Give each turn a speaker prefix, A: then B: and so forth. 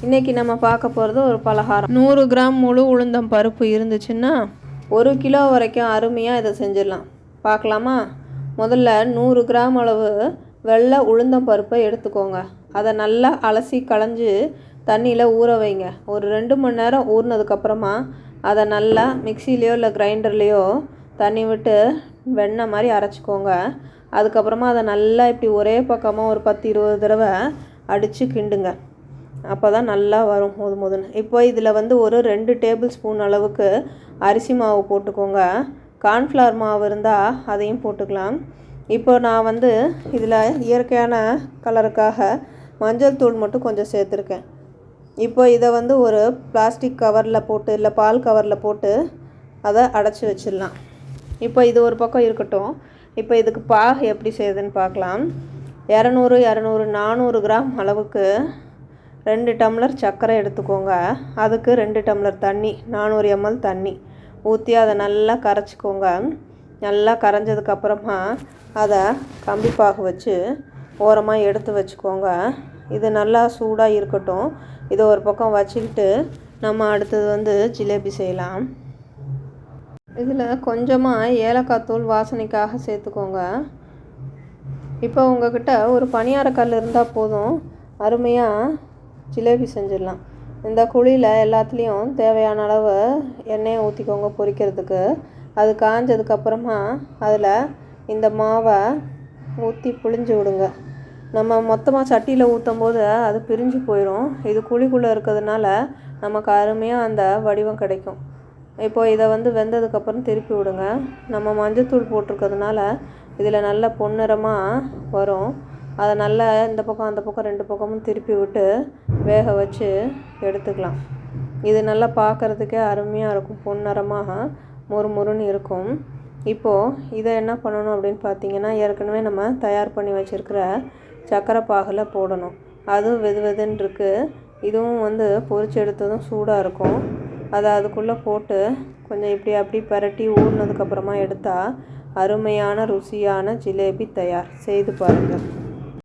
A: இன்றைக்கி நம்ம பார்க்க போகிறது ஒரு பலகாரம். 100 கிராம் முழு உளுந்தம் பருப்பு இருந்துச்சுன்னா 1 கிலோ வரைக்கும் அருமையாக இதை செஞ்சிடலாம். பார்க்கலாமா? முதல்ல 100 கிராம் அளவு வெள்ளை உளுந்தம் பருப்பை எடுத்துக்கோங்க. அதை நல்லா அலசி களைஞ்சி தண்ணியில் ஊற வைங்க. ஒரு 2 மணி நேரம் ஊறினதுக்கப்புறமா அதை நல்லா மிக்சிலேயோ இல்லை கிரைண்டர்லேயோ தண்ணி விட்டு வெண்ணெய் மாதிரி அரைச்சிக்கோங்க. அதுக்கப்புறமா அதை நல்லா இப்படி ஒரே பக்கமாக ஒரு 10-20 தடவை அடித்து கிண்டுங்க. அப்போ தான் நல்லா வரும் மொதுன்னு. இப்போ இதில் ஒரு 2 டேபிள் ஸ்பூன் அளவுக்கு அரிசி மாவு போட்டுக்கோங்க. கார்ன்ஃப்ளவர் மாவு இருந்தால் அதையும் போட்டுக்கலாம். இப்போ நான் இதில் இயற்கையான கலருக்காக மஞ்சள் தூள் மட்டும் கொஞ்சம் சேர்த்துருக்கேன். இப்போ இதை ஒரு பிளாஸ்டிக் கவரில் போட்டு இல்லை பால் கவரில் போட்டு அதை அடைச்சி வச்சிடலாம். இப்போ இது ஒரு பக்கம் இருக்கட்டும். இப்போ இதுக்கு பாகு எப்படி செய்யுதுன்னு பார்க்கலாம். 400 கிராம் அளவுக்கு 2 டம்ளர் சர்க்கரை எடுத்துக்கோங்க. அதுக்கு 2 டம்ளர் தண்ணி, 400 ml தண்ணி ஊற்றி அதை நல்லா கரைச்சிக்கோங்க. நல்லா கரைஞ்சதுக்கப்புறமா அதை கம்பிப்பாகு வச்சு ஓரமாக எடுத்து வச்சுக்கோங்க. இது நல்லா சூடாக இருக்கட்டும். இதை ஒரு பக்கம் வச்சுக்கிட்டு நம்ம அடுத்தது ஜிலேபி செய்யலாம். இதில் கொஞ்சமாக ஏலக்காய் தூள் வாசனைக்காக சேர்த்துக்கோங்க. இப்போ உங்கள்கிட்ட ஒரு பணியாரக்கல் இருந்தால் போதும், அருமையாக ஜிலேபி செஞ்சிடலாம். இந்த குழியில் எல்லாத்துலேயும் தேவையான அளவு எண்ணெயை ஊற்றிக்கோங்க பொரிக்கிறதுக்கு. அது காஞ்சதுக்கப்புறமா அதில் இந்த மாவை ஊற்றி புழிஞ்சு விடுங்க. நம்ம மொத்தமாக சட்டியில் ஊற்றும் போது அது பிரிஞ்சு போயிடும். இது குழிக்குள்ளே இருக்கிறதுனால நமக்கு அருமையாக அந்த வடிவம் கிடைக்கும். இப்போ இதை வெந்ததுக்கப்புறம் திருப்பி விடுங்க. நம்ம மஞ்சத்தூள் போட்டிருக்கிறதுனால இதில் நல்ல பொன்னிறமாக வரும். அதை நல்லா இந்த பக்கம் அந்த பக்கம் 2 பக்கமும் திருப்பி விட்டு வேக வச்சு எடுத்துக்கலாம். இது நல்லா பார்க்குறதுக்கே அருமையாக இருக்கும். பொன்னிறமாக முறுமுறுன்னு இருக்கும். இப்போது இதை என்ன பண்ணணும் அப்படின்னு பார்த்தீங்கன்னா, ஏற்கனவே நம்ம தயார் பண்ணி வச்சுருக்கிற சர்க்கரை பாகில் போடணும். அதுவும் வெதுன்னு இருக்குது. இதுவும் பொரிச்சு எடுத்ததும் சூடாக இருக்கும். அதை அதுக்குள்ளே போட்டு கொஞ்சம் இப்படி அப்படி பரட்டி ஊறினதுக்கப்புறமா எடுத்தால் அருமையான ருசியான ஜிலேபி தயார். செய்து பாருங்கள்.